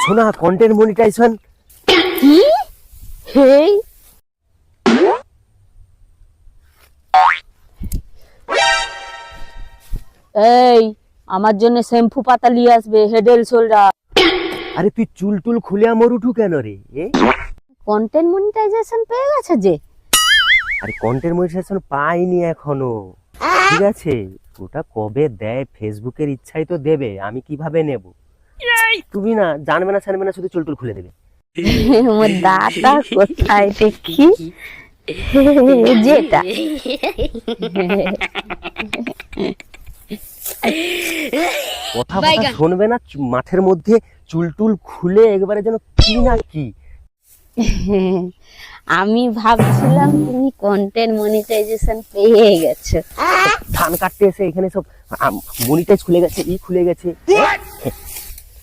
শোনা content monetization. কি? হেই এই আমার জন্য শ্যাম্পু পাতা নিয়ে আসবে, হেড এন্ড শোল্ডার। আরে তুই চুল টুল খুলে আমার উঠু কেন রে? কন্টেন্ট মনিটাইজেশন পেয়ে গেছে যে। আরে কন্টেন্ট মনিটাইজেশন পাইনি এখনো, ঠিক আছে? ওটা কবে দেয়, ফেসবুকের ইচ্ছাই তো দেবে, আমি কিভাবে নেব? তুমি না জানবে না জানবে না, শুধু চুল টুল খুলে দেবে। আমার দাদা কোথায় দেখি, যেটা কথা কথা শুনবে না, মাঠের মধ্যে চুল টুল খুলে একবারে যেন কি না কি। আমি ভাবছিলাম তুমি কন্টেন্ট মনিটাইজেশন পেয়ে গেছো। ধান কাটতে এসে এখানে সব মনিটাইজ খুলে গেছে, ই খুলে গেছে।